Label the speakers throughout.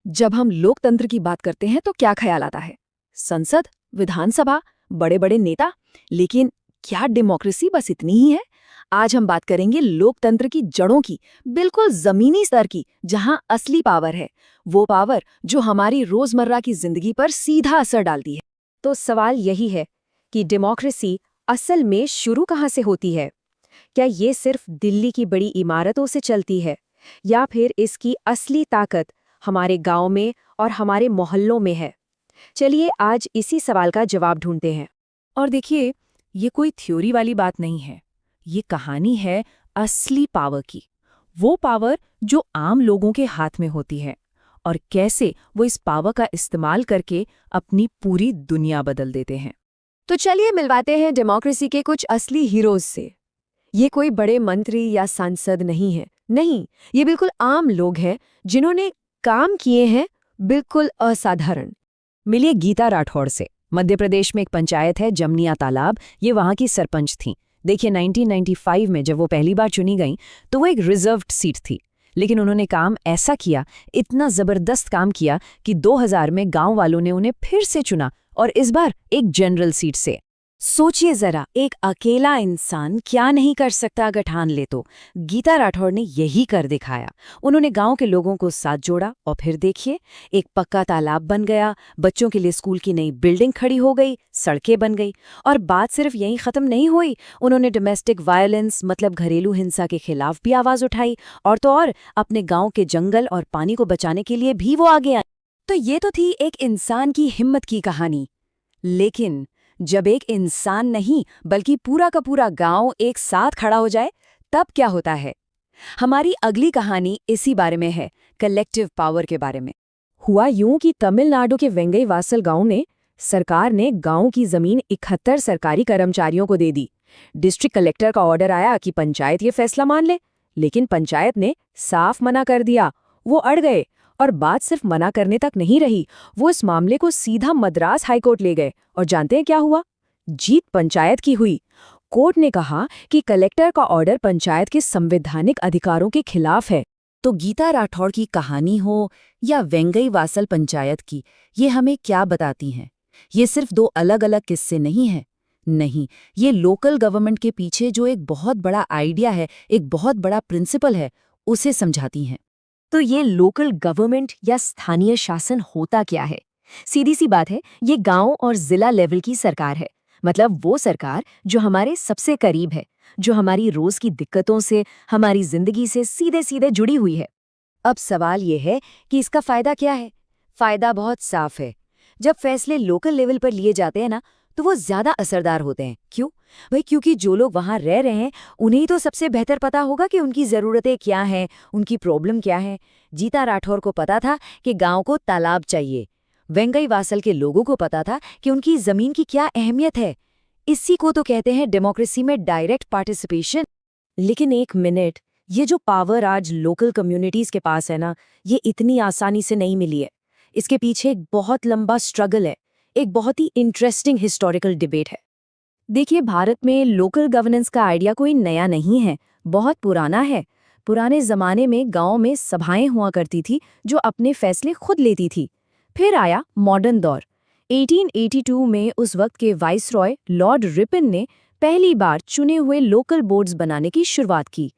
Speaker 1: जब हम लोकतंत्र की बात करते हैं तो क्या ख्याल आता है? संसद, विधानसभा, बड़े बड़े नेता। लेकिन क्या डेमोक्रेसी बस इतनी ही है? आज हम बात करेंगे लोकतंत्र की जड़ों की, बिल्कुल जमीनी स्तर की, जहां असली पावर है। वो पावर जो हमारी रोजमर्रा की जिंदगी पर सीधा असर डालती है।
Speaker 2: तो सवाल यही है कि डेमोक्रेसी असल में शुरू कहाँ से होती है? क्या ये सिर्फ दिल्ली की बड़ी इमारतों से चलती है, या फिर इसकी असली ताकत हमारे गांव में और हमारे मोहल्लों में है? चलिए आज इसी सवाल का जवाब ढूंढते हैं।
Speaker 3: और देखिए, ये कोई थ्योरी वाली बात नहीं है। ये कहानी है असली पावर की। वो पावर जो आम लोगों के हाथ में होती है, और कैसे वो इस पावर का इस्तेमाल करके अपनी पूरी दुनिया बदल देते हैं।
Speaker 2: तो चलिए मिलवाते हैं डेमोक्रेसी के कुछ असली हीरोज से। ये कोई बड़े मंत्री या सांसद नहीं है, नहीं, ये बिल्कुल आम लोग हैं जिन्होंने काम किए हैं बिल्कुल असाधारण।
Speaker 3: मिलिए गीता राठौड़ से। मध्य प्रदेश में एक पंचायत है जमनिया तालाब, ये वहाँ की सरपंच थीं। देखिए 1995 में जब वो पहली बार चुनी गईं तो वो एक रिजर्व्ड सीट थी, लेकिन उन्होंने काम ऐसा किया, इतना जबरदस्त काम किया कि 2000 में गांव वालों ने उन्हें फिर से चुना, और इस बार एक जनरल सीट से।
Speaker 2: सोचिए जरा, एक अकेला इंसान क्या नहीं कर सकता अगर ठान ले तो। गीता राठौड़ ने यही कर दिखाया। उन्होंने गांव के लोगों को साथ जोड़ा और फिर देखिए, एक पक्का तालाब बन गया, बच्चों के लिए स्कूल की नई बिल्डिंग खड़ी हो गई, सड़कें बन गई। और बात सिर्फ यहीं खत्म नहीं हुई, उन्होंने डोमेस्टिक वायलेंस मतलब घरेलू हिंसा के खिलाफ भी आवाज उठाई, और तो और अपने गांव के जंगल और पानी को बचाने के लिए भी वो आगे आए। तो ये तो थी एक इंसान की हिम्मत की कहानी। लेकिन जब एक इंसान नहीं बल्कि पूरा का पूरा गांव एक साथ खड़ा हो जाए, तब क्या होता है? हमारी अगली कहानी इसी बारे में है, कलेक्टिव पावर के बारे में। हुआ यूं कि तमिलनाडु के वेंगई वासल गांव में सरकार ने गांव की जमीन 71 सरकारी कर्मचारियों को दे दी। डिस्ट्रिक्ट कलेक्टर का ऑर्डर आया कि पंचायत ये फैसला मान ले, लेकिन पंचायत ने साफ मना कर दिया। वो अड़ गए, और बात सिर्फ मना करने तक नहीं रही, वो इस मामले को सीधा मद्रास हाईकोर्ट ले गए। और जानते हैं क्या हुआ? जीत पंचायत की हुई। कोर्ट ने कहा कि कलेक्टर का ऑर्डर पंचायत के संवैधानिक अधिकारों के खिलाफ है।
Speaker 3: तो गीता राठौड़ की कहानी हो या वेंगई वासल पंचायत की, ये हमें क्या बताती हैं? ये सिर्फ दो अलग अलग किस्से नहीं हैं। नहीं, ये लोकल गवर्नमेंट के पीछे जो एक बहुत बड़ा आइडिया है, एक बहुत बड़ा प्रिंसिपल है, उसे समझाती हैं।
Speaker 2: तो ये लोकल गवर्नमेंट या स्थानीय शासन होता क्या है? सीधी सी बात है, ये गांव और जिला लेवल की सरकार है। मतलब वो सरकार जो हमारे सबसे करीब है, जो हमारी रोज की दिक्कतों से, हमारी जिंदगी से सीधे सीधे जुड़ी हुई है। अब सवाल ये है कि इसका फायदा क्या है? फायदा बहुत साफ है। जब फैसले लोकल लेवल पर लिए जाते हैं ना, तो वो ज्यादा असरदार होते हैं। क्यों? भाई क्योंकि जो लोग वहां रह रहे हैं, उन्हें तो सबसे बेहतर पता होगा कि उनकी जरूरतें क्या हैं, उनकी प्रॉब्लम क्या है। गीता राठौर को पता था कि गांव को तालाब चाहिए। वेंगई वासल के लोगों को पता था कि उनकी जमीन की क्या अहमियत है। इसी को तो कहते हैं डेमोक्रेसी में डायरेक्ट पार्टिसिपेशन। लेकिन एक मिनट, ये जो पावर आज लोकल कम्युनिटीज के पास है ना, ये इतनी आसानी से नहीं मिली है। इसके पीछे एक बहुत लंबा स्ट्रगल है, एक बहुत ही इंटरेस्टिंग हिस्टोरिकल डिबेट है। देखिए, भारत में लोकल गवर्नेंस का आइडिया कोई नया नहीं है, बहुत पुराना है। पुराने जमाने में गांव में सभाएं हुआ करती थी जो अपने फैसले खुद लेती थी। फिर आया मॉडर्न दौर। 1882 में उस वक्त के वाइसरॉय लॉर्ड रिपन ने पहली बार चुने हुए लोकल बोर्ड्स बनाने की शुरुआत की।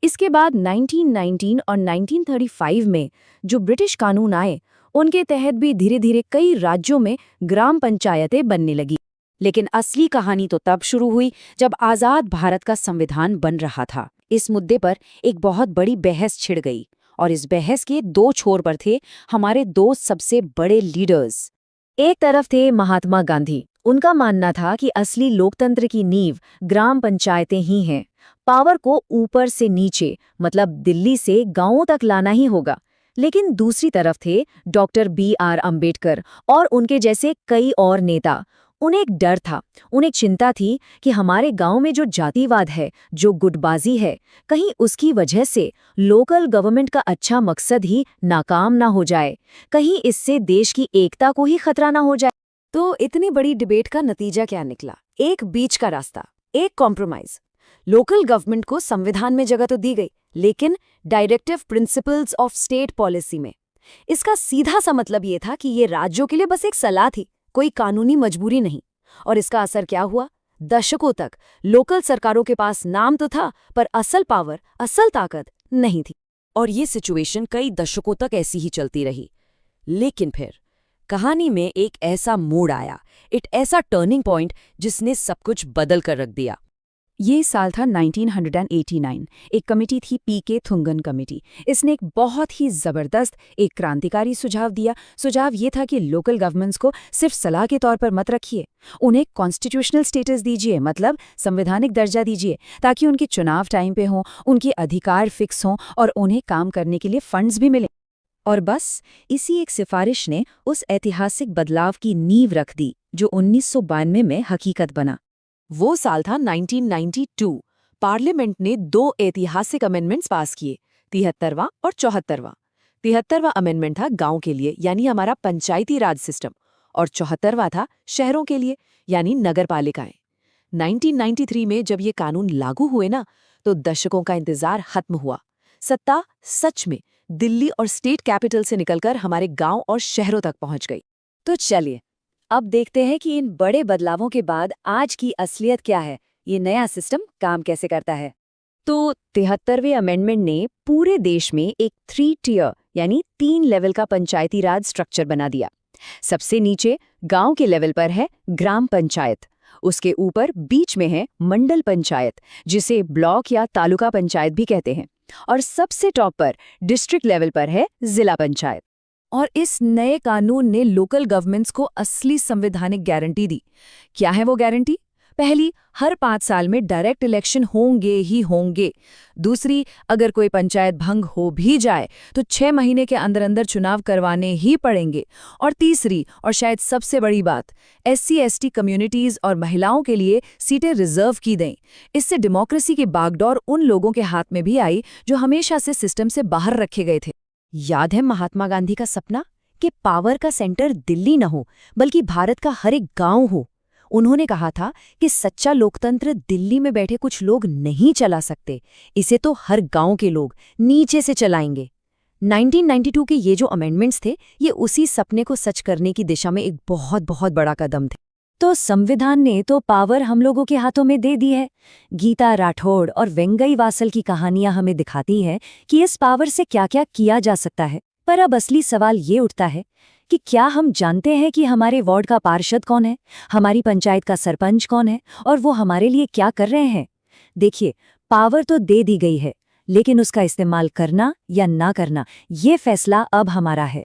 Speaker 2: इसके बाद 1919 और 1935 में जो ब्रिटिश कानून आए, उनके तहत भी धीरे धीरे कई राज्यों में ग्राम पंचायतें बनने लगी। लेकिन असली कहानी तो तब शुरू हुई जब आज़ाद भारत का संविधान बन रहा था। इस मुद्दे पर एक बहुत बड़ी बहस छिड़ गई, और इस बहस के दो छोर पर थे हमारे दो सबसे बड़े लीडर्स। एक तरफ थे महात्मा गांधी। उनका मानना था कि असली लोकतंत्र की नींव ग्राम पंचायतें ही हैं। पावर को ऊपर से नीचे, मतलब दिल्ली से गांवों तक लाना ही होगा। लेकिन दूसरी तरफ थे डॉक्टर BR अम्बेडकर और उनके जैसे कई और नेता। उन्हें एक डर था, उन्हें चिंता थी कि हमारे गांव में जो जातिवाद है, जो गुटबाजी है, कहीं उसकी वजह से लोकल गवर्नमेंट का अच्छा मकसद ही नाकाम ना हो जाए, कहीं इससे देश की एकता को ही खतरा ना हो जाए। तो इतनी बड़ी डिबेट का नतीजा क्या निकला? एक बीच का रास्ता, एक कॉम्प्रोमाइज। लोकल गवर्नमेंट को संविधान में जगह तो दी गई, लेकिन directive principles of state policy में इसका सीधा सा मतलब ये था कि ये राज्यों के लिए बस एक सलाह थी, कोई कानूनी मजबूरी नहीं। और इसका असर क्या हुआ? दशकों तक लोकल सरकारों के पास नाम तो था, पर असल पावर, असल ताकत नहीं थी।
Speaker 3: और ये सिचुएशन कई दशकों तक ऐसी ही चलती रही। लेकिन फिर कहानी में एक ऐसा मोड़ आया, एक ऐसा टर्निंग पॉइंट जिसने सब कुछ बदल कर रख दिया।
Speaker 1: ये साल था 1989। एक कमेटी थी पीके थुंगन कमेटी। इसने एक बहुत ही जबरदस्त, एक क्रांतिकारी सुझाव दिया। सुझाव ये था कि लोकल गवर्नमेंट्स को सिर्फ सलाह के तौर पर मत रखिए, उन्हें कॉन्स्टिट्यूशनल स्टेटस दीजिए, मतलब संवैधानिक दर्जा दीजिए, ताकि उनके चुनाव टाइम पे हों, उनके अधिकार फिक्स हों और उन्हें काम करने के लिए फंड्स भी मिलें।
Speaker 2: और बस इसी एक सिफारिश ने उस ऐतिहासिक बदलाव की नींव रख दी जो 1992 में हकीकत बना।
Speaker 3: वो साल था 1992। पार्लियामेंट ने 2 ऐतिहासिक अमेंडमेंट्स पास किए, 73वां और 74वां। 73वां अमेंडमेंट था गांव के लिए, यानी हमारा पंचायती राज सिस्टम, और 74वां था शहरों के लिए, यानी नगरपालिकाएं। 1993 में जब ये कानून लागू हुए ना, तो दशकों का इंतजार खत्म हुआ। सत्ता सच में दिल्ली और स्टेट कैपिटल से निकलकर हमारे गांव और शहरों तक पहुंच गई।
Speaker 2: तो चलिए अब देखते हैं कि इन बड़े बदलावों के बाद आज की असलियत क्या है, ये नया सिस्टम काम कैसे करता है। तो 73वें अमेंडमेंट ने पूरे देश में एक 3 टियर यानी 3 लेवल का पंचायती राज स्ट्रक्चर बना दिया। सबसे नीचे गांव के लेवल पर है ग्राम पंचायत, उसके ऊपर बीच में है मंडल पंचायत, जिसे ब्लॉक या तालुका पंचायत भी कहते हैं, और सबसे टॉप पर डिस्ट्रिक्ट लेवल पर है जिला पंचायत।
Speaker 1: और इस नए कानून ने लोकल गवर्नमेंट्स को असली संवैधानिक गारंटी दी। क्या है वो गारंटी? पहली, हर 5 साल में डायरेक्ट इलेक्शन होंगे ही होंगे। दूसरी, अगर कोई पंचायत भंग हो भी जाए तो 6 महीने के अंदर अंदर चुनाव करवाने ही पड़ेंगे। और तीसरी, और शायद सबसे बड़ी बात, SC/ST कम्युनिटीज और महिलाओं के लिए सीटें रिजर्व की दें। इससे डेमोक्रेसी की बागडोर उन लोगों के हाथ में भी आई जो हमेशा से सिस्टम से बाहर रखे गए थे।
Speaker 2: याद है महात्मा गांधी का सपना कि पावर का सेंटर दिल्ली न हो बल्कि भारत का हर एक गांव हो। उन्होंने कहा था कि सच्चा लोकतंत्र दिल्ली में बैठे कुछ लोग नहीं चला सकते, इसे तो हर गांव के लोग नीचे से चलाएंगे। 1992 के ये जो अमेंडमेंट्स थे, ये उसी सपने को सच करने की दिशा में एक बहुत बहुत बड़ा कदम थे। तो संविधान ने तो पावर हम लोगों के हाथों में दे दी है। गीता राठौड़ और वेंगई वासल की कहानियां हमें दिखाती हैं कि इस पावर से क्या क्या किया जा सकता है। पर अब असली सवाल ये उठता है कि क्या हम जानते हैं कि हमारे वार्ड का पार्षद कौन है, हमारी पंचायत का सरपंच कौन है, और वो हमारे लिए क्या कर रहे हैं। देखिए, पावर तो दे दी गई है, लेकिन उसका इस्तेमाल करना या ना करना, ये फैसला अब हमारा है।